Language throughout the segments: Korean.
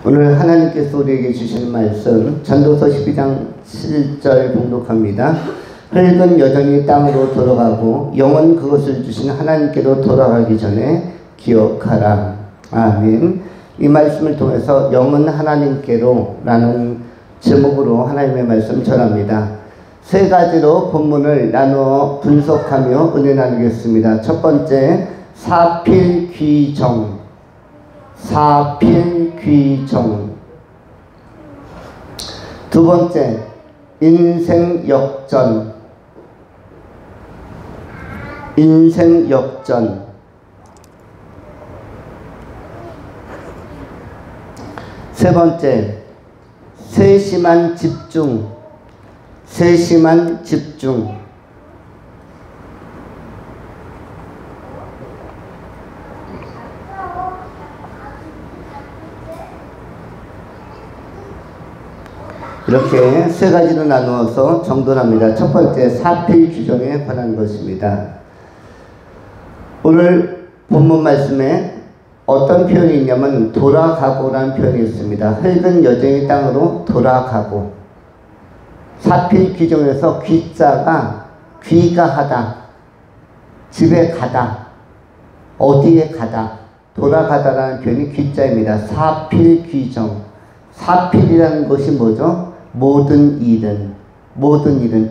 오늘 하나님께서 우리에게 주시는 말씀 전도서 12장 7절 봉독합니다. 흙은 여전히 땅으로 돌아가고 영은 그것을 주신 하나님께로 돌아가기 전에 기억하라. 아멘. 이 말씀을 통해서 영은 하나님께로 라는 제목으로 하나님의 말씀 전합니다. 세 가지로 본문을 나누어 분석하며 은혜 나누겠습니다. 첫 번째, 사필귀정. 사필귀정. 두 번째, 인생역전. 인생역전. 세 번째, 세심한 집중. 세심한 집중. 이렇게 세 가지로 나누어서 정돈합니다. 첫 번째, 사필귀정에 관한 것입니다. 오늘 본문 말씀에 어떤 표현이 있냐면 돌아가고라는 표현이 있습니다. 흙은 여전히 땅으로 돌아가고. 사필귀정에서 귀자가 귀가하다, 집에 가다, 어디에 가다, 돌아가다라는 표현이 귀자입니다. 사필귀정. 사필이라는 것이 뭐죠? 모든 일은,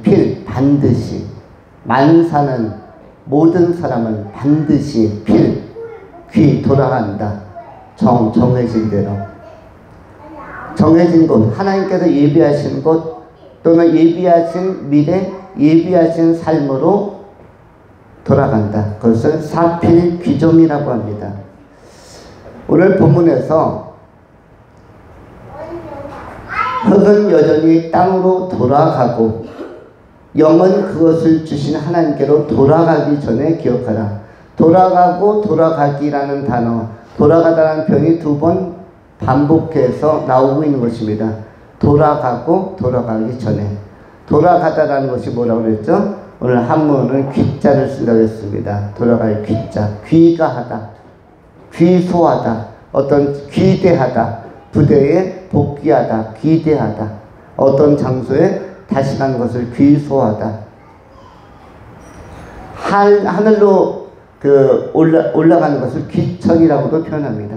필, 반드시. 만사는, 모든 사람은 반드시, 필, 귀, 돌아간다. 정해진 대로. 정해진 곳, 하나님께서 예비하신 곳, 또는 예비하신 미래, 예비하신 삶으로 돌아간다. 그것을 사필귀정이라고 합니다. 오늘 본문에서 흙은 여전히 땅으로 돌아가고 영은 그것을 주신 하나님께로 돌아가기 전에 기억하라. 돌아가고 돌아가기라는 단어, 돌아가다라는 표현이 두 번 반복해서 나오고 있는 것입니다. 돌아가고 돌아가기 전에. 돌아가다라는 것이 뭐라고 그랬죠? 오늘 한문은 귀자를 쓴다고 했습니다. 돌아갈 귀자. 귀가하다, 귀소하다, 어떤 귀대하다, 부대에 복귀하다, 기대하다, 어떤 장소에 다시 가는 것을 귀소하다. 하늘로 올라가는 것을 귀천이라고도 표현합니다.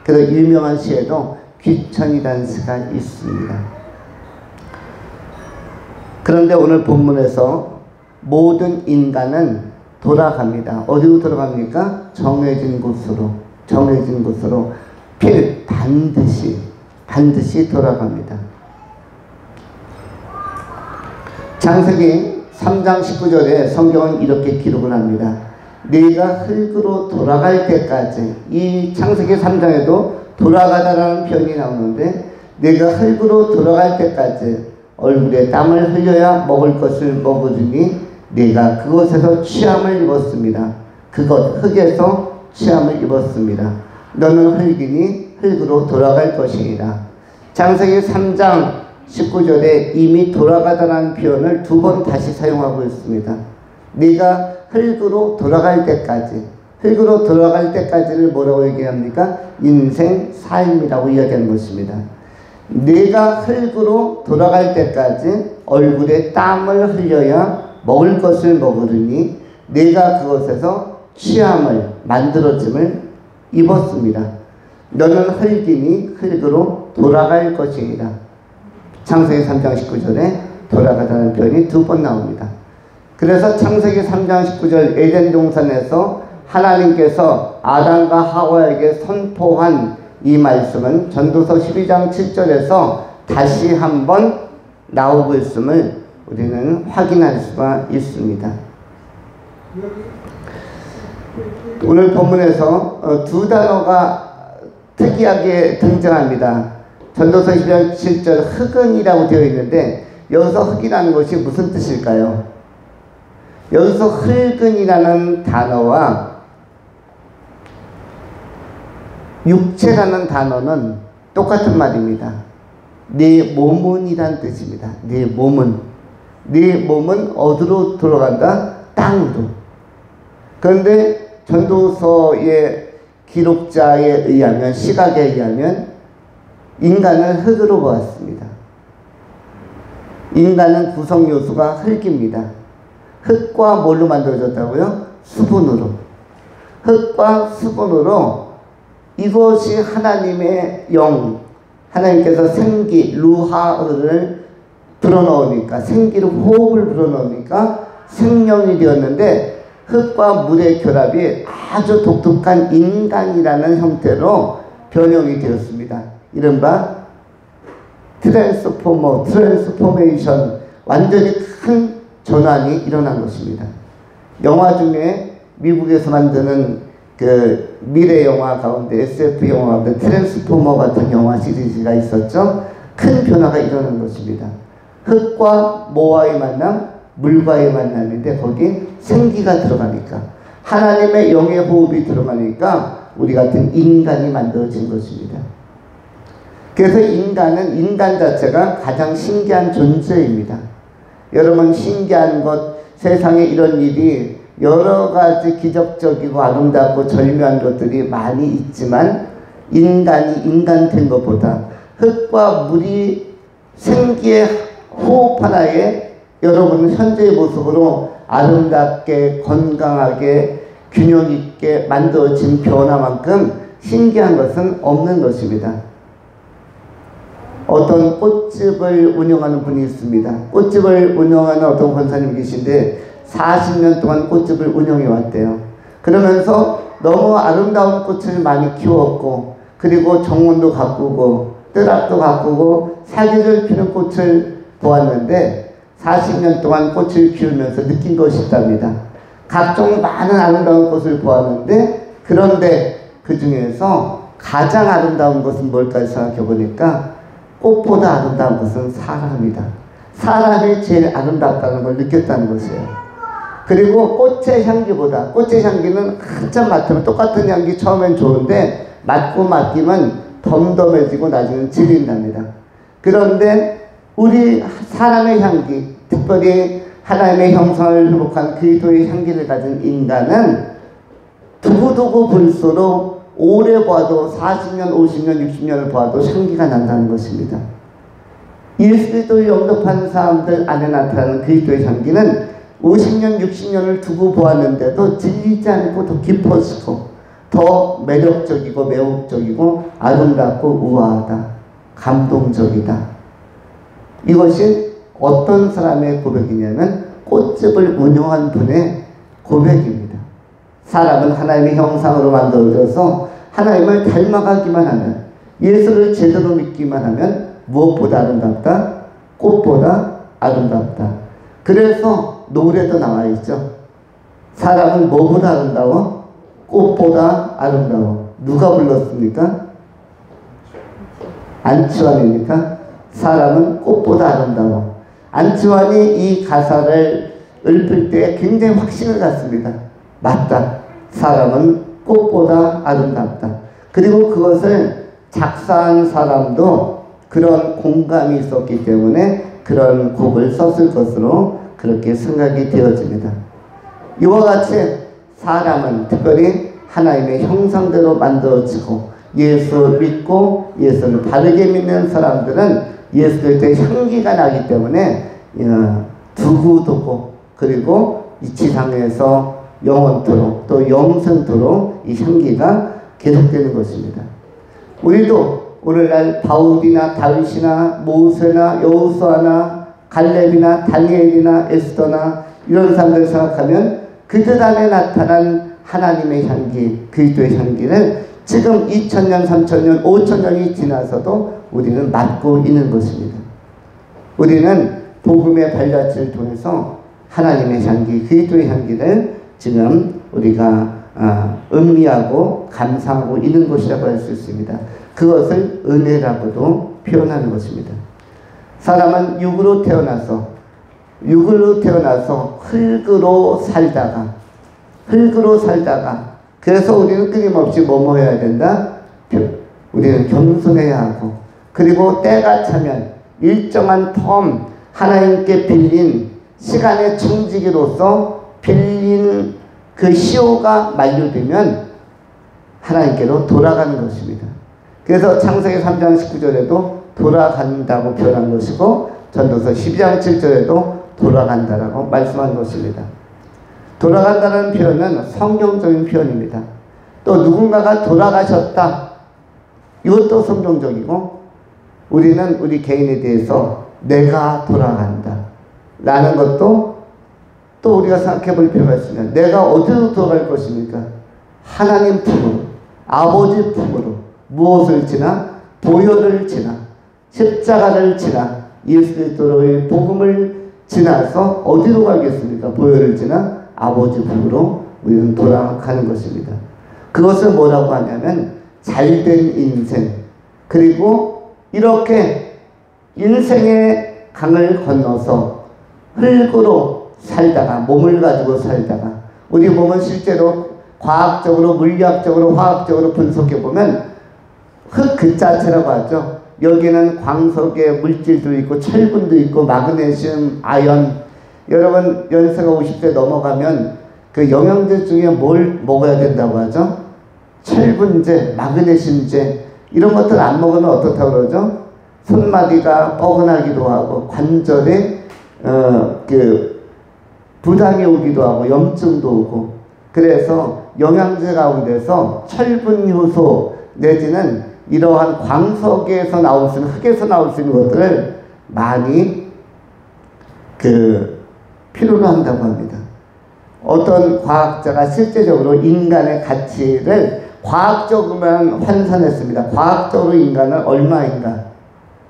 그래서 유명한 시에도 귀천이라는 시가 있습니다. 그런데 오늘 본문에서 모든 인간은 돌아갑니다. 어디로 돌아갑니까? 정해진 곳으로. 정해진 곳으로. 필, 반드시 돌아갑니다. 창세기 3장 19절에 성경은 이렇게 기록을 합니다. 네가 흙으로 돌아갈 때까지. 이 창세기 3장에도 돌아가다라는 표현이 나오는데, 내가 흙으로 돌아갈 때까지 얼굴에 땀을 흘려야 먹을 것을 먹으리니 내가 그곳에서 취함을 입었습니다. 그것, 흙에서 취함을 입었습니다. 너는 흙이니 흙으로 돌아갈 것이니라. 창세기 3장 19절에 이미 돌아가다라는 표현을 두 번 다시 사용하고 있습니다. 네가 흙으로 돌아갈 때까지. 흙으로 돌아갈 때까지를 뭐라고 얘기합니까? 인생, 삶이라고 이야기하는 것입니다. 네가 흙으로 돌아갈 때까지 얼굴에 땀을 흘려야 먹을 것을 먹으리니 네가 그것에서 취함을, 만들어짐을 입었습니다. 너는 흙이니 흙으로 돌아갈 것이니라. 창세기 3장 19절에 돌아가다는 표현이 두 번 나옵니다. 그래서 창세기 3장 19절 에덴 동산에서 하나님께서 아담과 하와에게 선포한 이 말씀은 전도서 12장 7절에서 다시 한번 나오고 있음을 우리는 확인할 수가 있습니다. 오늘 본문에서 두 단어가 특이하게 등장합니다. 전도서 12장 7절 흙은이라고 되어 있는데, 여기서 흙이라는 것이 무슨 뜻일까요? 여기서 흙은이라는 단어와 육체라는 단어는 똑같은 말입니다. 내 몸은이란 뜻입니다. 내 몸은. 내 몸은 어디로 돌아간다? 땅으로. 그런데 전도서의 기록자에 의하면, 시각에 의하면 인간을 흙으로 보았습니다. 인간은 구성 요소가 흙입니다. 흙과 뭘로 만들어졌다고요? 수분으로. 흙과 수분으로 이것이 하나님의 영, 하나님께서 생기, 루하를 불어넣으니까, 생기를 호흡을 불어넣으니까 생명이 되었는데 흙과 물의 결합이 아주 독특한 인간이라는 형태로 변형이 되었습니다. 이른바 트랜스포메이션, 완전히 큰 전환이 일어난 것입니다. 영화 중에 미국에서 만드는 그 미래 영화 가운데 SF 영화 가운데 트랜스포머 같은 영화 시리즈가 있었죠. 큰 변화가 일어난 것입니다. 흙과 뭐와의 만남? 물과의 만남인데 거기에 생기가 들어가니까, 하나님의 영의 호흡이 들어가니까 우리 같은 인간이 만들어진 것입니다. 그래서 인간은, 인간 자체가 가장 신기한 존재입니다. 여러분, 신기한 것, 세상에 이런 일이 여러 가지 기적적이고 아름답고 절묘한 것들이 많이 있지만, 인간이 인간 된 것보다 흙과 물이 생기의 호흡 하나에 여러분 현재의 모습으로 아름답게 건강하게 균형 있게 만들어진 변화만큼 신기한 것은 없는 것입니다. 어떤 꽃집을 운영하는 분이 있습니다. 꽃집을 운영하는 어떤 권사님 계신데 40년 동안 꽃집을 운영해 왔대요. 그러면서 너무 아름다운 꽃을 많이 키웠고, 그리고 정원도 가꾸고 뜨락도 가꾸고 사기를 피는 꽃을 보았는데 40년 동안 꽃을 키우면서 느낀 것이 있답니다. 각종 많은 아름다운 꽃을 보았는데, 그런데 그 중에서 가장 아름다운 것은 뭘까 생각해 보니까 꽃보다 아름다운 것은 사람이다. 사람이 제일 아름답다는 걸 느꼈다는 것이에요. 그리고 꽃의 향기보다, 꽃의 향기는 한참 맡으면 똑같은 향기 처음엔 좋은데 맡고 맡기면 덤덤해지고 나중에는 질린답니다. 그런데 우리 사람의 향기, 특별히 하나님의 형상을 회복한 그리스도의 향기를 가진 인간은 두고두고 볼수록 오래 봐도 40년, 50년, 60년을 봐도 향기가 난다는 것입니다. 예수 그리스도를 영접하는 사람들 안에 나타나는 그리스도의 향기는 50년, 60년을 두고 보았는데도 질리지 않고 더 깊어지고 더 매력적이고 매혹적이고 아름답고 우아하다, 감동적이다. 이것이 어떤 사람의 고백이냐면 꽃집을 운영한 분의 고백입니다. 사람은 하나님의 형상으로 만들어져서 하나님을 닮아가기만 하면, 예수를 제대로 믿기만 하면 무엇보다 아름답다? 꽃보다 아름답다. 그래서 노래도 나와 있죠. 사람은 뭐보다 아름다워? 꽃보다 아름다워. 누가 불렀습니까? 안치환입니까? 사람은 꽃보다 아름다워. 안치환이 이 가사를 읊을 때 굉장히 확신을 갖습니다. 맞다. 사람은 꽃보다 아름답다. 그리고 그것을 작사한 사람도 그런 공감이 있었기 때문에 그런 곡을 썼을 것으로 그렇게 생각이 되어집니다. 이와 같이 사람은 특별히 하나님의 형상대로 만들어지고 예수 믿고 예수를 바르게 믿는 사람들은 예수 그리스도의 향기가 나기 때문에 두고두고, 그리고 이 지상에서 영원토록 또 영생토록 이 향기가 계속되는 것입니다. 우리도 오늘날 바울이나 다윗이나 모세나 여호수아나 갈렙이나 다니엘이나 에스더나 이런 사람들 생각하면 그들 안에 나타난 하나님의 향기, 그리스도의 향기를 지금 2000년, 3000년, 5000년이 지나서도 우리는 맡고 있는 것입니다. 우리는 복음의 발자취를 통해서 하나님의 향기, 그리스도의 향기를 지금 우리가 음미하고 감상하고 있는 것이라고 할 수 있습니다. 그것을 은혜라고도 표현하는 것입니다. 사람은 육으로 태어나서 흙으로 살다가 그래서 우리는 끊임없이 뭐뭐 해야 된다? 우리는 겸손해야 하고, 그리고 때가 차면 일정한 텀 하나님께 빌린 시간의 청지기로서 빌린 그 시효가 만료되면 하나님께로 돌아가는 것입니다. 그래서 창세기 3장 19절에도 돌아간다고 표현한 것이고 전도서 12장 7절에도 돌아간다라고 말씀한 것입니다. 돌아간다는 표현은 성경적인 표현입니다. 또 누군가가 돌아가셨다. 이것도 성경적이고 우리는 우리 개인에 대해서 내가 돌아간다 라는 것도 또 우리가 생각해 볼 필요가 있습니다. 내가 어디로 돌아갈 것입니까? 하나님 품으로, 아버지 품으로. 무엇을 지나? 보혈을 지나, 십자가를 지나, 예수 그리스도의 복음을 지나서 어디로 가겠습니까? 보혈을 지나 아버지 품으로 우리는 돌아가는 것입니다. 그것을 뭐라고 하냐면 잘된 인생, 그리고 이렇게 인생의 강을 건너서 흙으로 살다가, 몸을 가지고 살다가, 우리 몸은 실제로 과학적으로, 물리학적으로, 화학적으로 분석해보면 흙 그 자체라고 하죠. 여기는 광석의 물질도 있고 철분도 있고 마그네슘, 아연. 여러분 연세가 50세 넘어가면 그 영양제 중에 뭘 먹어야 된다고 하죠? 철분제, 마그네슘제 이런 것들 안 먹으면 어떻다고 그러죠? 손마디가 뻐근하기도 하고 관절에 부담이 오기도 하고 염증도 오고, 그래서 영양제 가운데서 철분 효소 내지는 이러한 광석에서 나올 수 있는, 흙에서 나올 수 있는 것들을 많이 필요로 한다고 합니다. 어떤 과학자가 실제적으로 인간의 가치를 과학적으로만 환산했습니다. 과학적으로 인간은 얼마인가?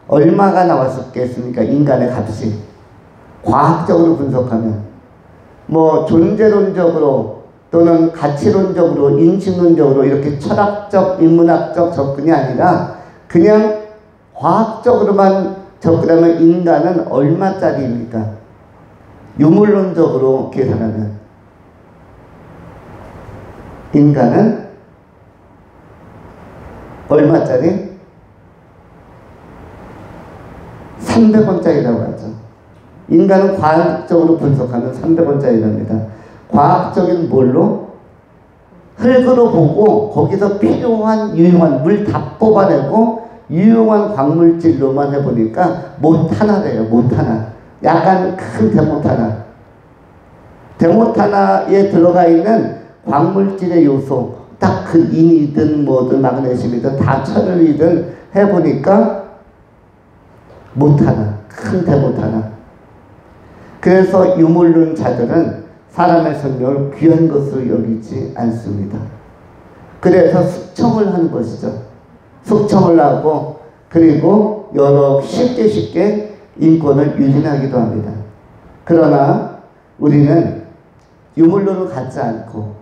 얼마가 나왔었겠습니까? 인간의 값이. 과학적으로 분석하면. 뭐 존재론적으로 또는 가치론적으로, 인식론적으로 이렇게 철학적, 인문학적 접근이 아니라 그냥 과학적으로만 접근하면 인간은 얼마짜리입니까? 유물론적으로 계산하면 인간은 얼마짜리? 300원짜리라고 하죠. 인간은 과학적으로 분석하면 300원짜리랍니다. 과학적인 뭘로? 흙으로 보고 거기서 필요한 유용한 물 다 뽑아내고 유용한 광물질로만 해보니까 못하나래요. 못하나. 약간 큰 데모타나. 데모타나에 들어가 있는 광물질의 요소, 딱 그 인이든 뭐든 마그네슘이든 다 철이든 해보니까 못하나. 큰 데모타나. 그래서 유물론자들은 사람의 생명을 귀한 것으로 여기지 않습니다. 그래서 숙청을 하는 것이죠. 숙청을 하고 그리고 여러 쉽게 인권을 유린하기도 합니다. 그러나 우리는 유물론을 갖지 않고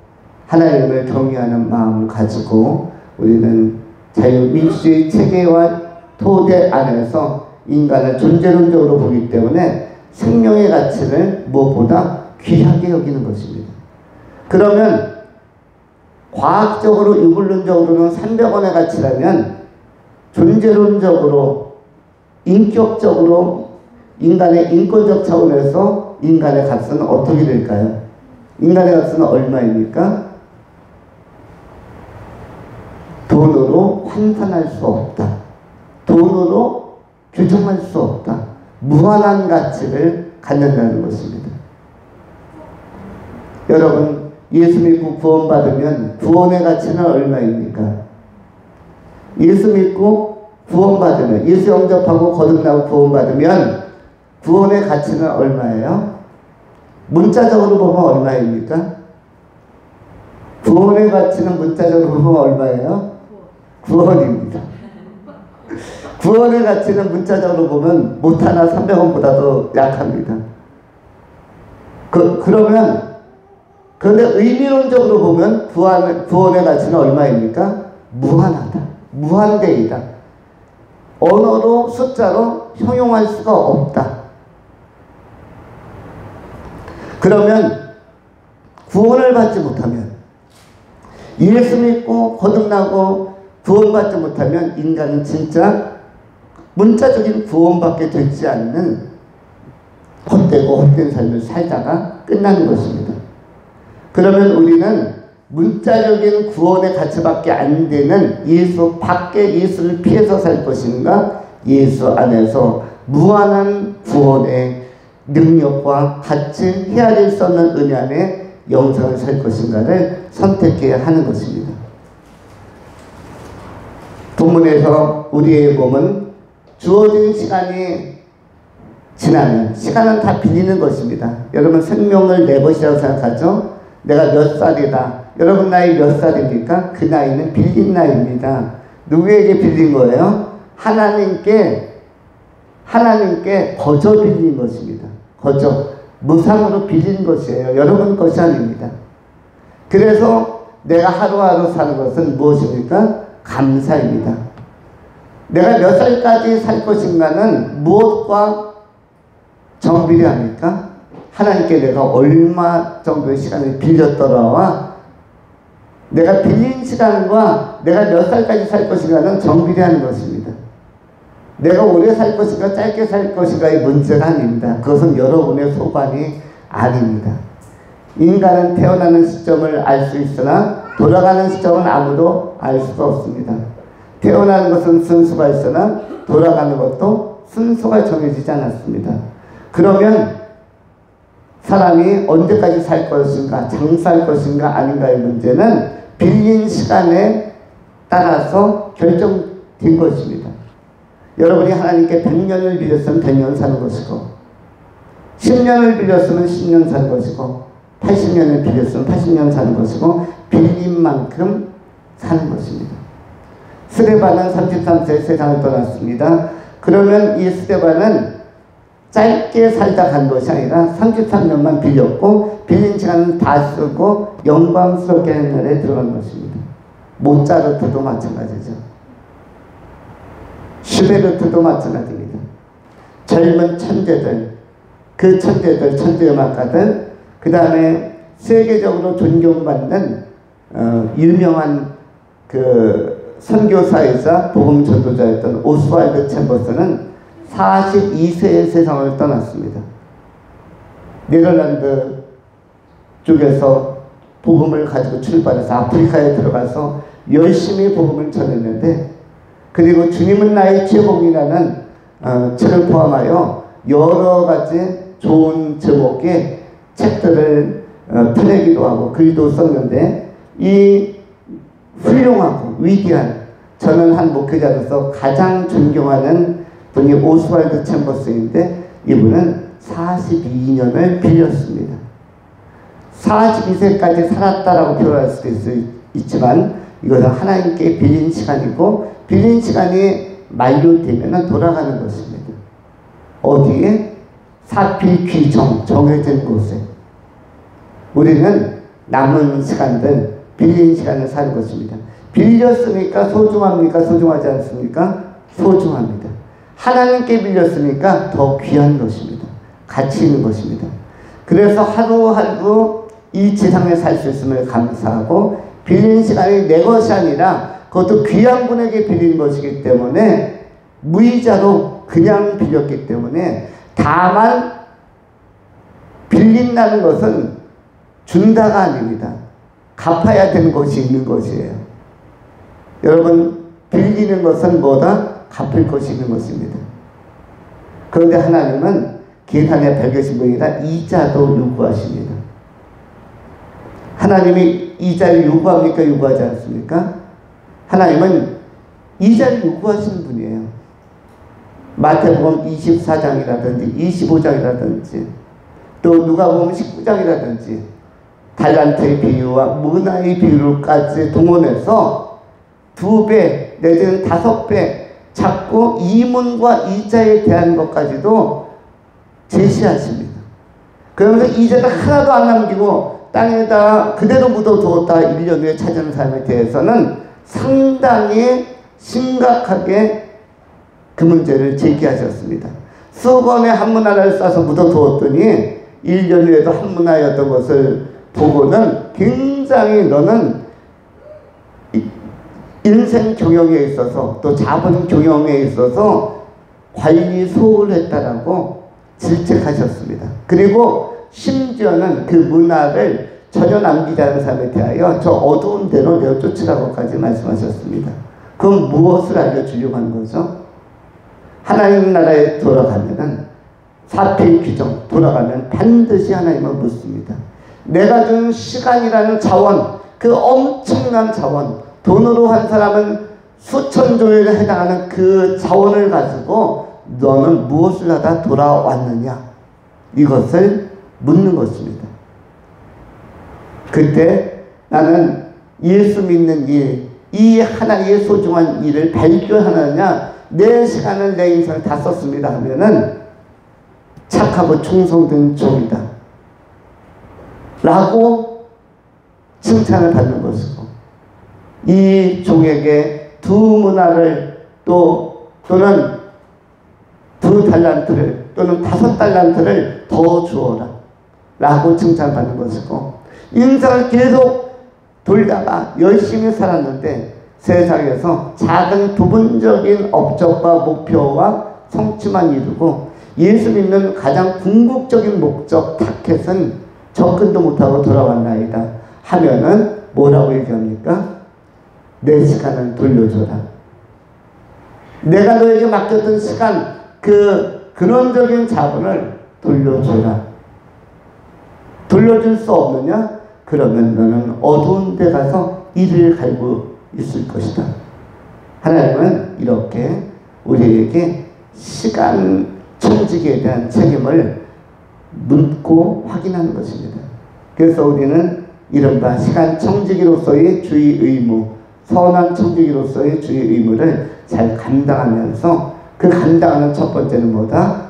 하나님을 경외하는 마음을 가지고 우리는 자유민주주의 체계와 토대 안에서 인간을 존재론적으로 보기 때문에 생명의 가치를 무엇보다 귀하게 여기는 것입니다. 그러면 과학적으로, 유물론적으로는 300원의 가치라면 존재론적으로, 인격적으로, 인간의 인권적 차원에서 인간의 값은 어떻게 될까요? 인간의 값은 얼마입니까? 돈으로 환산할 수 없다. 돈으로 규정할 수 없다. 무한한 가치를 갖는다는 것입니다. 여러분, 예수 믿고 구원받으면 구원의 가치는 얼마입니까? 예수 믿고 구원받으면, 예수 영접하고 거듭나고 구원받으면 구원의 가치는 얼마예요? 문자적으로 보면 얼마입니까? 구원의 가치는 문자적으로 보면 얼마예요? 구원입니다. 구원의 가치는 문자적으로 보면 못하나 300원보다도 약합니다. 그러면 그런데 의미론적으로 보면 구원의 가치는 얼마입니까? 무한하다. 무한대이다. 언어로, 숫자로 형용할 수가 없다. 그러면 구원을 받지 못하면, 예수 믿고 거듭나고 구원받지 못하면 인간은 진짜 문자적인 구원밖에 되지 않는 헛되고 헛된 삶을 살다가 끝나는 것입니다. 그러면 우리는 문자적인 구원의 가치밖에 안 되는 예수 밖에 예수를 피해서 살 것인가, 예수 안에서 무한한 구원의 능력과 같이 헤아릴 수 없는 은혜 안에 영생을 살 것인가를 선택해야 하는 것입니다. 본문에서 우리의 몸은 주어진 시간이 지나면, 시간은 다 빌리는 것입니다. 여러분 생명을 내 것이라고 생각하죠? 내가 몇 살이다. 여러분 나이 몇 살입니까? 그 나이는 빌린 나이입니다. 누구에게 빌린 거예요? 하나님께 거저 빌린 것입니다. 거저 무상으로 빌린 것이에요. 여러분 것이 아닙니다. 그래서 내가 하루하루 사는 것은 무엇입니까? 감사입니다. 내가 몇 살까지 살 것인가는 무엇과 정비례합니까? 하나님께 내가 얼마 정도의 시간을 빌렸더라와 내가 빌린 시간과 내가 몇 살까지 살 것인가는 정비례하는 것입니다. 내가 오래 살 것인가 짧게 살 것인가의 문제가 아닙니다. 그것은 여러분의 소관이 아닙니다. 인간은 태어나는 시점을 알 수 있으나 돌아가는 시점은 아무도 알 수가 없습니다. 태어나는 것은 순서가 있으나 돌아가는 것도 순서가 정해지지 않았습니다. 그러면 사람이 언제까지 살 것인가, 장수할 것인가 아닌가의 문제는 빌린 시간에 따라서 결정된 것입니다. 여러분이 하나님께 100년을 빌렸으면 100년 사는 것이고, 10년을 빌렸으면 10년 사는 것이고, 80년을 빌렸으면 80년 사는 것이고, 빌린 만큼 사는 것입니다. 스데반은 33세에 세상을 떠났습니다. 그러면 이 스데반은 짧게 살다 간 것이 아니라 33년만 빌렸고 빌린 시간은 다 쓰고 영광스럽게 하는 날에 들어간 것입니다. 모차르트도 마찬가지죠. 슈베르트도 마찬가지입니다. 젊은 천재들, 그 천재들, 천재음악가들, 그 다음에 세계적으로 존경받는 유명한 그 선교사이자 복음 전도자였던 오스왈드 챔버스는 42세의 세상을 떠났습니다. 네덜란드 쪽에서 복음을 가지고 출발해서 아프리카에 들어가서 열심히 복음을 전했는데, 그리고 주님은 나의 최복이라는 책을 포함하여 여러 가지 좋은 제목의 책들을 펴내기도 하고 글도 썼는데, 이 훌륭하고 위대한, 저는 한 목회자로서 가장 존경하는 분이 오스왈드 챔버스인데, 이분은 42년을 빌렸습니다. 42세까지 살았다라고 표현할 수도 있지만 이것은 하나님께 빌린 시간이고, 빌린 시간이 만료되면 돌아가는 것입니다. 어디에? 사필귀정, 정해진 곳에. 우리는 남은 시간들, 빌린 시간을 사는 것입니다. 빌렸으니까 소중합니까? 소중하지 않습니까? 소중합니다. 하나님께 빌렸으니까 더 귀한 것입니다. 가치 있는 것입니다. 그래서 하루하루 이 지상에 살 수 있음을 감사하고, 빌린 시간이 내 것이 아니라 그것도 귀한 분에게 빌린 것이기 때문에 무이자로 그냥 빌렸기 때문에, 다만 빌린다는 것은 준다가 아닙니다. 갚아야 되는 것이 있는 것이에요. 여러분, 빌리는 것은 뭐다? 갚을 것이 있는 것입니다. 그런데 하나님은 계산에 밝으신 분이라 이자도 요구하십니다. 하나님이 이자를 요구합니까? 요구하지 않습니까? 하나님은 이자를 요구하시는 분이에요. 마태복음 24장이라든지 25장이라든지 또 누가복음 19장이라든지 달란트의 비유와 문화의 비유까지 동원해서 2배 내지는 5배 자꾸 이문과 이자에 대한 것까지도 제시하십니다. 그러면서 이자를 하나도 안 남기고 땅에다 그대로 묻어두었다 1년 후에 찾아오는 사람에 대해서는 상당히 심각하게 그 문제를 제기하셨습니다. 수건에 한문 하나를 싸서 묻어두었더니 1년 후에도 한문 하였던 것을 보고는 굉장히 너는 인생 경영에 있어서 또 자본 경영에 있어서 관리 소홀했다라고 질책하셨습니다. 그리고 심지어는 그 문화를 전혀 남기지 않은 사람에 대하여 저 어두운 데로 내어 쫓으라고까지 말씀하셨습니다. 그럼 무엇을 알려주려고 하는 거죠? 하나님 나라에 돌아가면은 사필 규정 돌아가면 반드시 하나님을 묻습니다. 내가 준 시간이라는 자원, 그 엄청난 자원, 돈으로 한 사람은 수천조에 해당하는 그 자원을 가지고 너는 무엇을 하다 돌아왔느냐, 이것을 묻는 것입니다. 그때 나는 예수 믿는 일, 이 하나의 소중한 일을 발견하느냐, 내 시간을 내 인생을 다 썼습니다 하면은 착하고 충성된 종이다 라고 칭찬을 받는 것이고, 이 종에게 2문화를 또는 2달란트를 또는 5달란트를 더 주어라 라고 칭찬받는 것이고, 인생을 계속 돌다가 열심히 살았는데 세상에서 작은 부분적인 업적과 목표와 성취만 이루고 예수 믿는 가장 궁극적인 목적 타켓은 접근도 못하고 돌아왔나이다 하면은 뭐라고 얘기합니까? 내 시간을 돌려줘라. 내가 너에게 맡겼던 시간, 그 근원적인 자본을 돌려줘라. 돌려줄 수 없느냐? 그러면 너는 어두운 데 가서 이를 갈고 있을 것이다. 하나님은 이렇게 우리에게 시간 청지기에 대한 책임을 묻고 확인하는 것입니다. 그래서 우리는 이른바 시간 청지기로서의 주의 의무, 선한 청지기로서의 주의 의무를 잘 감당하면서, 그 감당하는 첫 번째는 뭐다?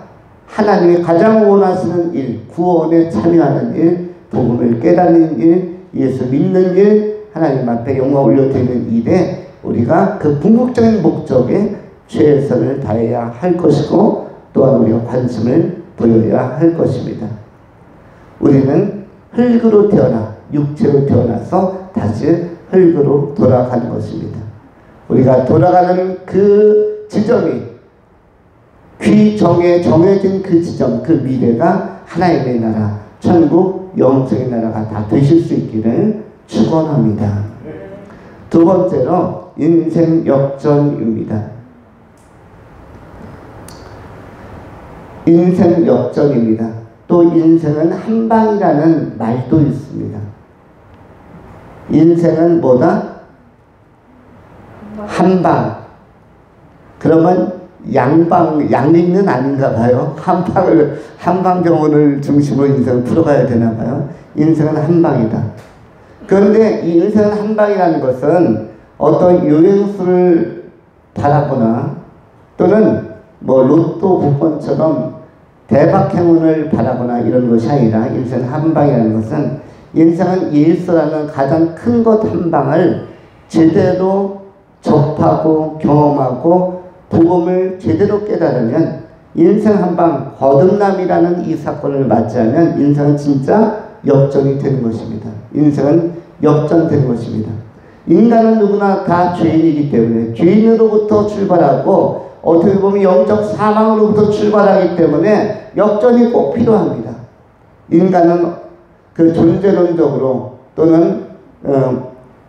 하나님이 가장 원하시는 일, 구원에 참여하는 일, 복음을 깨닫는 일, 예수 믿는 일, 하나님 앞에 영광 올려드리는 일에 우리가 그 궁극적인 목적에 최선을 다해야 할 것이고, 또한 우리가 관심을 보여야 할 것입니다. 우리는 흙으로 태어나 육체로 태어나서 다시 흙으로 돌아가는 것입니다. 우리가 돌아가는 그 지점이 귀정에 정해진 그 지점, 그 미래가 하나님의 나라, 천국, 영생의 나라가 다 되실 수 있기를 축원합니다. 두 번째로 인생 역전입니다. 인생 역전입니다. 또 인생은 한방이라는 말도 있습니다. 인생은 뭐다? 한방. 그러면 양리는 아닌가 봐요. 한방병원을 중심으로 인생을 풀어가야 되나 봐요. 인생은 한방이다. 그런데 이 인생은 한방이라는 것은 어떤 요행수를 바라거나 또는 뭐 로또 복권처럼 대박 행운을 바라거나 이런 것이 아니라, 인생 한방이라는 것은 인생은 예수라는 가장 큰 것 한방을 제대로 접하고 경험하고 복음을 제대로 깨달으면, 인생 한방 거듭남이라는 이 사건을 맞이하면 인생은 진짜 역전이 되는 것입니다. 인생은 역전되는 것입니다. 인간은 누구나 다 죄인이기 때문에 죄인으로부터 출발하고 어떻게 보면 영적 사망으로부터 출발하기 때문에 역전이 꼭 필요합니다. 인간은 그 존재론적으로 또는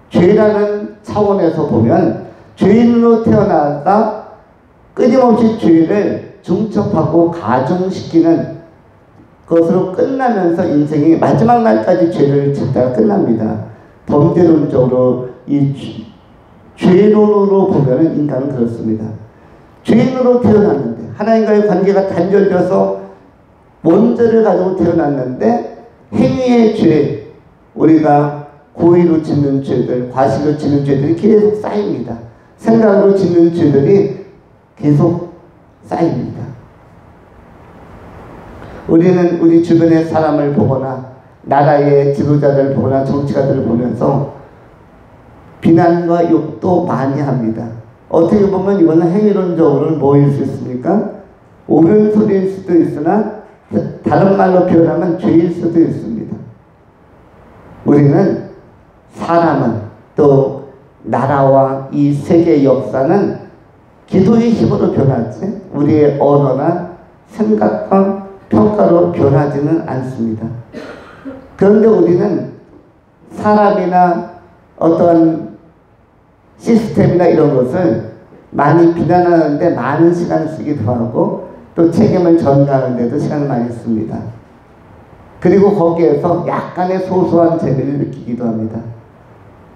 죄라는 차원에서 보면 죄인으로 태어나다 끊임없이 죄를 중첩하고 가중시키는 것으로 끝나면서 인생이 마지막 날까지 죄를 짓다가 끝납니다. 범죄론적으로 이 죄론으로 보면 인간은 그렇습니다. 죄인으로 태어났는데, 하나님과의 관계가 단절되어서 원죄를 가지고 태어났는데, 행위의 죄, 우리가 고의로 짓는 죄들, 과실로 짓는 죄들이 계속 쌓입니다. 생각으로 짓는 죄들이 계속 쌓입니다. 우리는 우리 주변의 사람을 보거나 나라의 지도자들을 보거나 정치가들을 보면서 비난과 욕도 많이 합니다. 어떻게 보면 이거는 행위론적으로는 뭐일 수 있습니까? 옳은 소리일 수도 있으나 다른 말로 표현하면 죄일 수도 있습니다. 우리는 사람은 또 나라와 이 세계의 역사는 기도의 힘으로 변하지 우리의 언어나 생각과 평가로 변하지는 않습니다. 그런데 우리는 사람이나 어떤 시스템이나 이런 것을 많이 비난하는데 많은 시간을 쓰기도 하고 또 책임을 전가하는데도 시간을 많이 씁니다. 그리고 거기에서 약간의 소소한 재미를 느끼기도 합니다.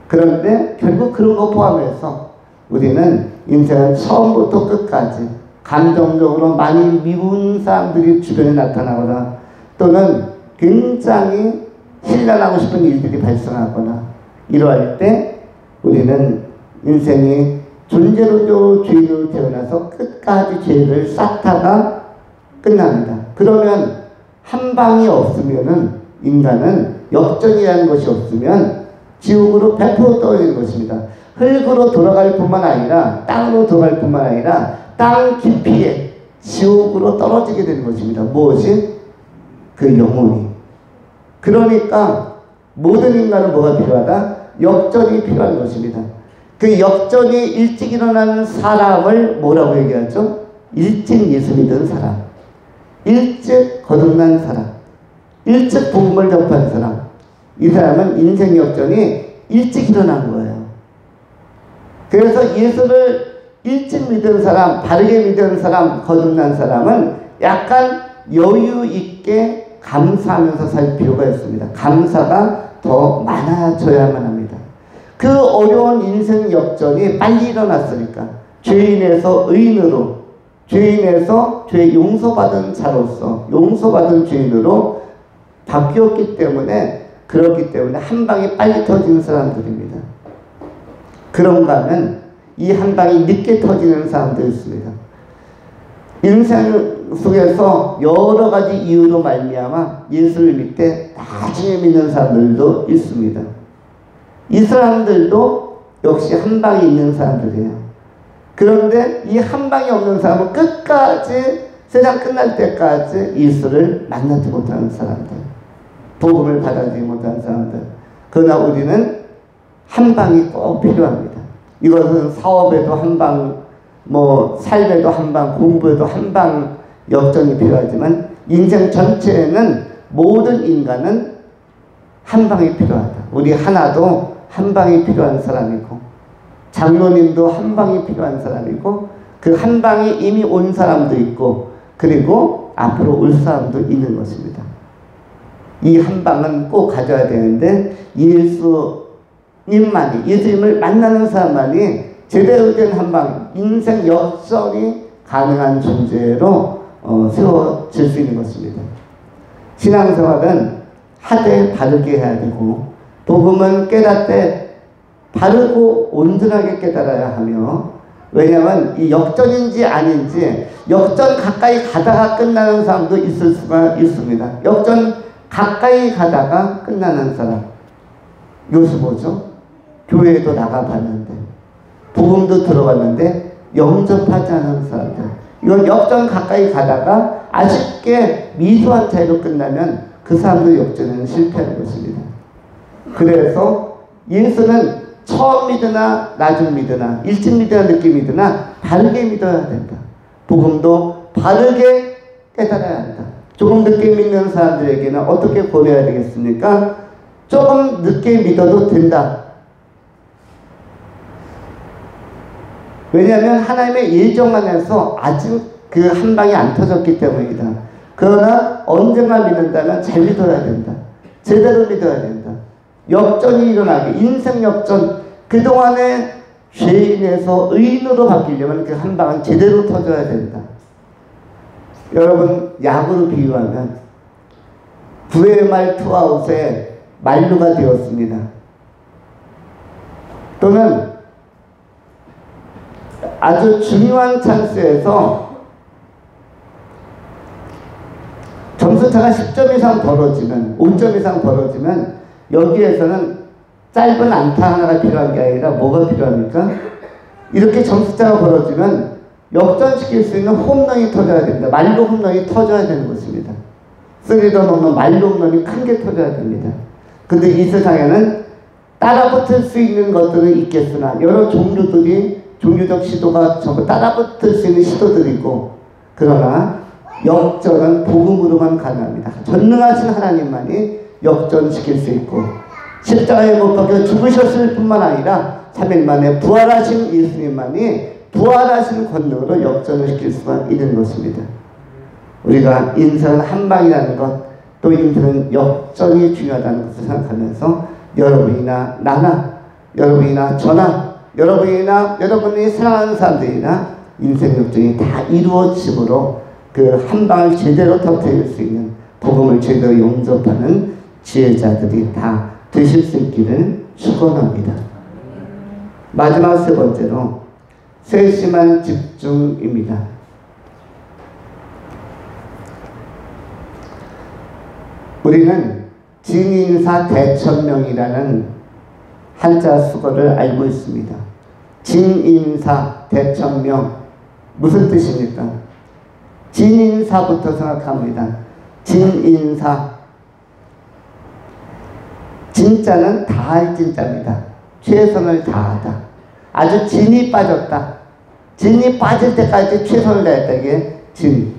그런데 결국 그런 거 포함해서 우리는 인생은 처음부터 끝까지 감정적으로 많이 미운 사람들이 주변에 나타나거나 또는 굉장히 실현하고 싶은 일들이 발생하거나 이러할 때 우리는 인생이 존재론적으로 죄로 태어나서 끝까지 죄를 쌓다가 끝납니다. 그러면 한 방이 없으면은 인간은 역전이라는 것이 없으면 지옥으로 100% 떨어지는 것입니다. 흙으로 돌아갈 뿐만 아니라 땅으로 돌아갈 뿐만 아니라 땅 깊이에 지옥으로 떨어지게 되는 것입니다. 무엇이? 그 영혼이. 그러니까 모든 인간은 뭐가 필요하다? 역전이 필요한 것입니다. 그 역전이 일찍 일어나는 사람을 뭐라고 얘기하죠? 일찍 예수 믿은 사람, 일찍 거듭난 사람, 일찍 복음을 접한 사람. 이 사람은 인생 역전이 일찍 일어난 거예요. 그래서 예수를 일찍 믿은 사람, 바르게 믿은 사람, 거듭난 사람은 약간 여유 있게 감사하면서 살 필요가 있습니다. 감사가 더 많아져야만 합니다. 그 어려운 인생 역전이 빨리 일어났으니까 죄인에서 의인으로, 죄인에서 죄 용서받은 자로서 용서받은 죄인으로 바뀌었기 때문에 그렇기 때문에 한 방에 빨리 터지는 사람들입니다. 그런가 하면 이 한 방이 늦게 터지는 사람도 있습니다. 인생 속에서 여러 가지 이유로 말미암아 예수를 믿되 나중에 믿는 사람들도 있습니다. 이 사람들도 역시 한 방이 있는 사람들이에요. 그런데 이 한 방이 없는 사람은 끝까지 세상 끝날 때까지 예수를 만나지 못하는 사람들, 복음을 받아들이지 못하는 사람들. 그러나 우리는 한 방이 꼭 필요합니다. 이것은 사업에도 한 방, 삶에도 한 방, 공부에도 한 방 역전이 필요하지만 인생 전체에는 모든 인간은 한 방이 필요하다. 우리 하나도 한 방이 필요한 사람이고 장로님도 한 방이 필요한 사람이고 그 한 방이 이미 온 사람도 있고 그리고 앞으로 올 사람도 있는 것입니다. 이 한 방은 꼭 가져야 되는데 예수님만이, 예수님을 만나는 사람만이 제대로 된 한 방, 인생 역전이 가능한 존재로 세워질 수 있는 것입니다. 신앙생활은 하되 바르게 해야 되고 복음은 깨닫되 바르고 온전하게 깨달아야 하며 왜냐하면 이 역전인지 아닌지 역전 가까이 가다가 끝나는 사람도 있을 수가 있습니다. 역전 가까이 가다가 끝나는 사람. 이것이 뭐죠? 교회에도 나가봤는데 복음도 들어갔는데 영접하지 않은 사람들. 이건 역전 가까이 가다가 아쉽게 미소한 차이로 끝나면 그 사람도 역전에는 실패하는 것입니다. 그래서 예수는 처음 믿으나 나중 믿으나 일찍 믿으나 늦게 믿으나 바르게 믿어야 된다. 복음도 바르게 깨달아야 한다. 조금 늦게 믿는 사람들에게는 어떻게 보내야 되겠습니까? 조금 늦게 믿어도 된다. 왜냐하면 하나님의 예정 안에서 아직 그 한 방이 안 터졌기 때문이다. 그러나 언젠가 믿는다면 잘 믿어야 된다. 제대로 믿어야 된다. 역전이 일어나게, 인생 역전, 그동안의 죄인에서 의인으로 바뀌려면 그 한 방은 제대로 터져야 된다. 여러분, 야구로 비유하면 9회 말 투아웃에 만루가 되었습니다. 또는 아주 중요한 찬스에서 점수차가 10점 이상 벌어지면, 5점 이상 벌어지면 여기에서는 짧은 안타 하나가 필요한 게 아니라 뭐가 필요합니까? 이렇게 점수차가 벌어지면 역전시킬 수 있는 홈런이 터져야 됩니다. 말로 홈런이 터져야 되는 것입니다. 3런 홈런, 말로 홈런이 큰 게 터져야 됩니다. 근데 이 세상에는 따라붙을 수 있는 것들은 있겠으나 여러 종류적 시도가 전부 따라붙을 수 있는 시도들이고 그러나 역전은 복음으로만 가능합니다. 전능하신 하나님만이 역전시킬 수 있고 십자가에 못 박혀 죽으셨을 뿐만 아니라 3일 만에 부활하신 예수님만이 부활하신 권능으로 역전을 시킬 수가 있는 것입니다. 우리가 인생은 한 방이라는 것, 또 인생은 역전이 중요하다는 것을 생각하면서 여러분이나 나나, 여러분이나 저나, 여러분이나 여러분이 사랑하는 사람들이나 인생 역전이 다 이루어짐으로 그 한 방을 제대로 터뜨릴 수 있는, 복음을 제대로 용접하는 지혜자들이 다 되실 수 있기를 축원합니다. 마지막 세 번째로 세심한 집중입니다. 우리는 진인사 대천명이라는 한자 수거를 알고 있습니다. 진인사 대천명, 무슨 뜻입니까? 진인사부터 생각합니다. 진인사, 진짜는 다할 진짜입니다. 최선을 다하다. 아주 진이 빠졌다. 진이 빠질 때까지 최선을 다했다. 이게 진.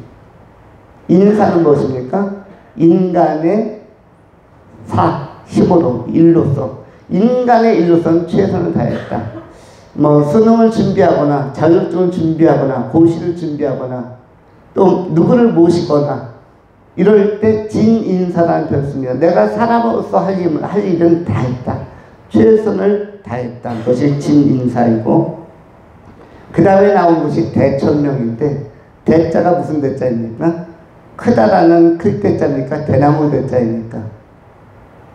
인사는 무엇입니까? 인간의 사, 힘으로, 일로서. 인간의 일로서는 최선을 다했다. 뭐 수능을 준비하거나 자격증을 준비하거나 고시를 준비하거나 또 누구를 모시거나 이럴 때 진인사라는 표현을 씁니다. 내가 사람으로서 할 일은 다 했다. 최선을 다했다. 그것이 진인사이고, 그 다음에 나온 것이 대천명인데, 대자가 무슨 대자입니까? 크다라는 클 대자입니까? 대나무 대자입니까?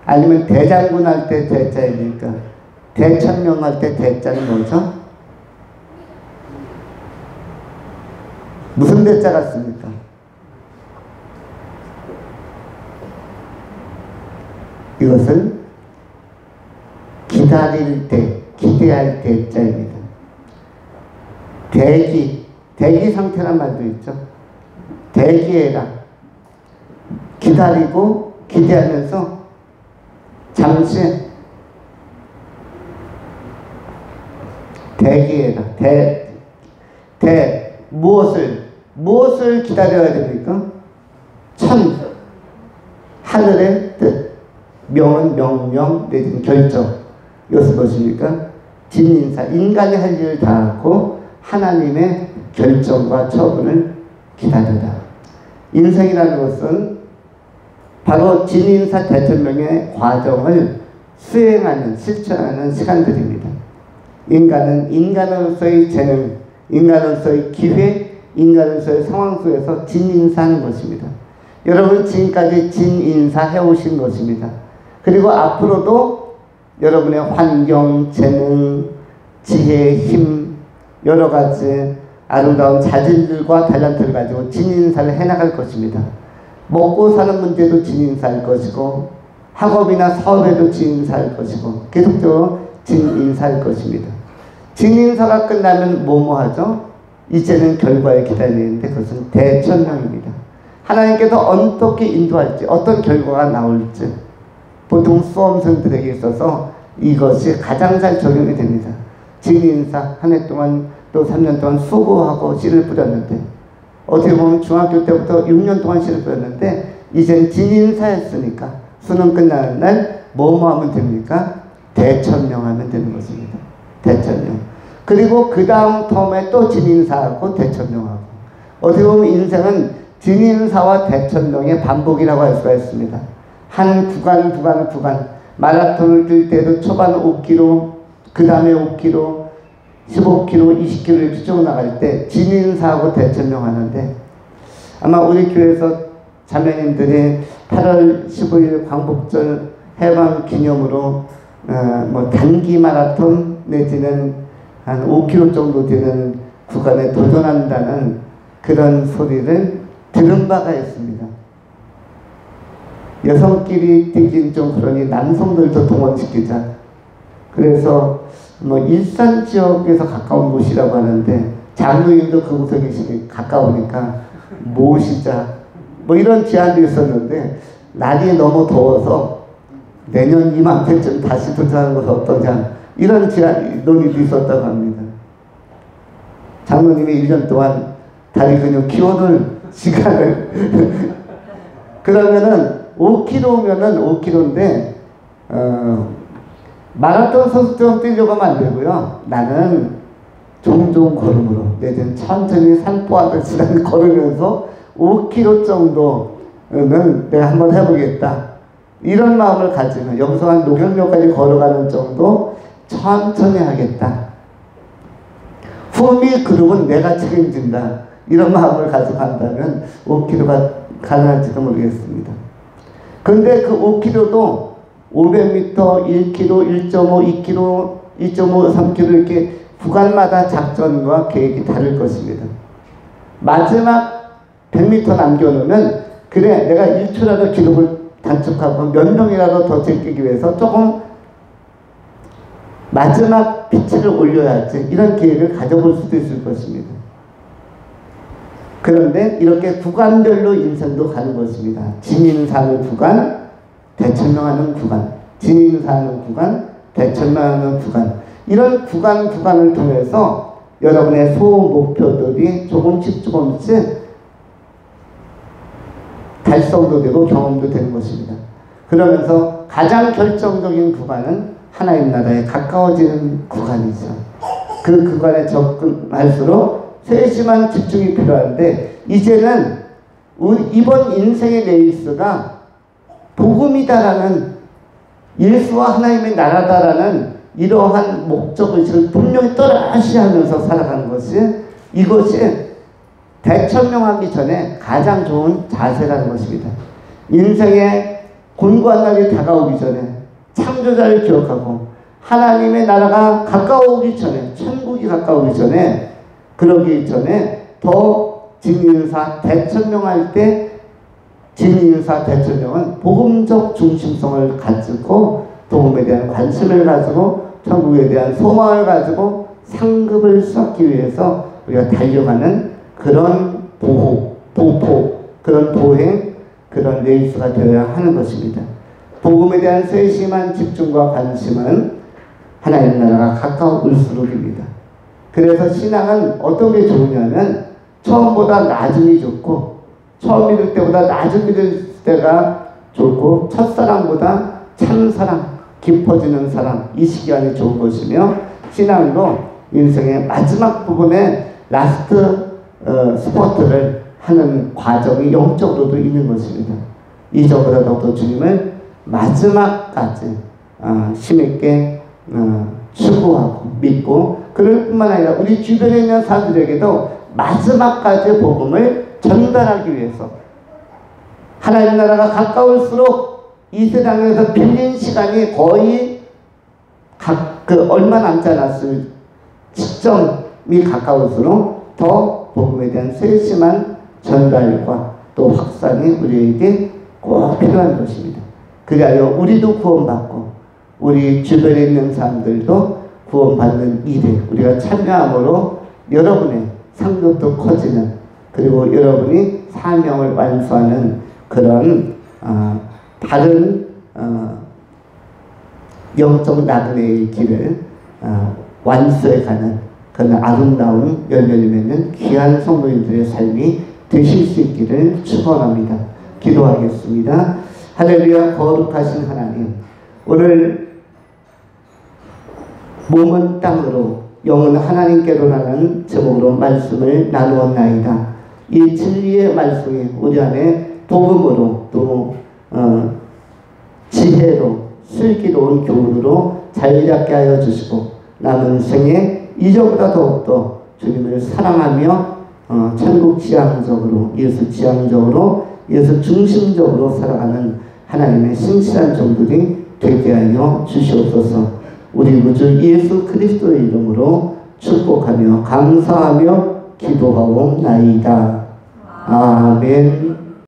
아니면 대장군 할 때 대자입니까? 대천명 할 때 대자는 뭐죠? 무슨 대자 같습니까? 이것은 기다릴 때, 기대할 때자입니다. 대기 상태란 말도 있죠. 대기해라. 기다리고 기대하면서 잠시 대기해라. 무엇을 기다려야 됩니까? 하늘의 뜻. 명은 명령 내지는 결정. 이것은 무엇입니까? 진인사. 인간이 할 일을 다하고 하나님의 결정과 처분을 기다려라. 인생이라는 것은 바로 진인사 대천명의 과정을 수행하는, 실천하는 시간들입니다. 인간은 인간으로서의 재능, 인간으로서의 기회, 인간으로서의 상황 속에서 진인사하는 것입니다. 여러분 지금까지 진인사 해오신 것입니다. 그리고 앞으로도 여러분의 환경, 재능, 지혜, 힘, 여러 가지 아름다운 자질들과 탤런트를 가지고 진인사를 해나갈 것입니다. 먹고 사는 문제도 진인사일 것이고, 학업이나 사업에도 진인사일 것이고, 계속적으로 진인사일 것입니다. 진인사가 끝나면 뭐뭐 하죠? 이제는 결과에 기다리는데 그것은 대천명입니다. 하나님께서 어떻게 인도할지, 어떤 결과가 나올지 보통 수험생들에게 있어서 이것이 가장 잘 적용이 됩니다. 진인사 한 해 동안 또 3년 동안 수고하고 씨를 뿌렸는데, 어떻게 보면 중학교 때부터 6년 동안 씨를 뿌렸는데 이젠 진인사했으니까 수능 끝나는 날 뭐뭐 하면 됩니까? 대천명하면 되는 것입니다. 대천명. 그리고 그 다음 텀에 또 진인사하고 대천명하고, 어떻게 보면 인생은 진인사와 대천명의 반복이라고 할 수가 있습니다. 한 구간 마라톤을 뛸 때도 초반 5km, 그 다음에 5km, 15km, 20km 이렇게 쭉 나갈 때 진인사하고 대천명 하는데, 아마 우리 교회에서 자매님들이 8월 15일 광복절 해방 기념으로 뭐 단기 마라톤 내지는 한 5km 정도 되는 구간에 도전한다는 그런 소리를 들은 바가 있습니다. 여성끼리 뛰긴 좀 그러니 남성들도 동원시키자. 그래서 뭐 일산 지역에서 가까운 곳이라고 하는데 장로님도 그곳에 계시니 가까우니까 모시자. 뭐 이런 제안도 있었는데 날이 너무 더워서 내년 이맘때쯤 다시 도전하는 것은 어떠냐, 이런 제안, 논의도 있었다고 합니다. 장로님이 1년 동안 다리 근육 키워놓을 시간을 그러면은 5km면은 5km인데 마라톤 선수처럼 뛰려고 하면 안 되고요. 나는 종종 걸음으로 내지는 천천히 산보하듯이 걸으면서 5km 정도는 내가 한번 해보겠다. 이런 마음을 가지면 여기서 한 노경역까지 걸어가는 정도 천천히 하겠다. 후미 그룹은 내가 책임진다. 이런 마음을 가지고 간다면 5km가 가능할지도 모르겠습니다. 근데 그 5km도 500m, 1km, 1.5, 2km, 2.5, 3km 이렇게 구간마다 작전과 계획이 다를 것입니다. 마지막 100m 남겨놓으면 그래 내가 1초라도 기록을 단축하고 몇 명이라도 더 제끼기 위해서 조금 마지막 피치를 올려야지 이런 계획을 가져볼 수도 있을 것입니다. 그런데 이렇게 구간별로 인생도 가는 것입니다. 진인사하는 구간, 대천명하는 구간, 진인사하는 구간, 대천명하는 구간. 이런 구간을 통해서 여러분의 소목표들이 조금씩 달성도 되고 경험도 되는 것입니다. 그러면서 가장 결정적인 구간은 하나님 나라에 가까워지는 구간이죠. 그 구간에 접근할수록 세심한 집중이 필요한데 이제는 이번 인생의 레이스가 복음이다라는 예수와 하나님의 나라다라는 이러한 목적의식을 분명히 또렷이 하면서 살아가는 이것이 대천명하기 전에 가장 좋은 자세라는 것입니다. 인생의 곤고한 날이 다가오기 전에 창조자를 기억하고 하나님의 나라가 가까우기 전에 천국이 가까우기 전에 그러기 전에 더 진인사 대천명할 때 진인사 대천명은 복음적 중심성을 가지고 복음에 대한 관심을 가지고 천국에 대한 소망을 가지고 상급을 쌓기 위해서 우리가 달려가는 그런 그런 보행, 그런 레이스가 되어야 하는 것입니다. 복음에 대한 세심한 집중과 관심은 하나님 나라가 가까울수록입니다. 그래서 신앙은 어떤 게 좋으냐면 처음보다 나중이 좋고 처음 믿을 때보다 나중 믿을 때가 좋고 첫사랑보다 참사랑, 깊어지는 사랑 이 시간이 좋은 것이며 신앙도 인생의 마지막 부분에 라스트 스포트를 하는 과정이 영적으로도 있는 것입니다. 이전보다 더욱더 주님을 마지막까지 힘있게 추구하고 믿고 그럴 뿐만 아니라 우리 주변에 있는 사람들에게도 마지막까지 복음을 전달하기 위해서 하나님 나라가 가까울수록 이 세상에서 빌린 시간이 거의 얼마 남지 않았을 시점이 가까울수록 더 복음에 대한 세심한 전달과 또 확산이 우리에게 꼭 필요한 것입니다. 그리하여 우리도 구원받고 우리 주변에 있는 사람들도 구원받는 일에 우리가 참여함으로 여러분의 상급도 커지는 그리고 여러분이 사명을 완수하는 그런 다른 영적 나그네의 길을 완수해가는 그런 아름다운 열매를 맺는 귀한 성도님들의 삶이 되실 수 있기를 축원합니다. 기도하겠습니다. 할렐루야. 거룩하신 하나님, 오늘 몸은 땅으로 영은 하나님께로라는 제목으로 말씀을 나누었나이다. 이 진리의 말씀이 우리 안에 복음으로 또 지혜로 슬기로운 교훈으로 자유롭게 하여 주시고 남은 생에 이전보다 더욱더 주님을 사랑하며 천국 지향적으로 예수 지향적으로 예수 중심적으로 살아가는 하나님의 신실한 종들이 되게 하여 주시옵소서. 우리 구주 예수 그리스도의 이름으로 축복하며 감사하며 기도하옵나이다. 아멘.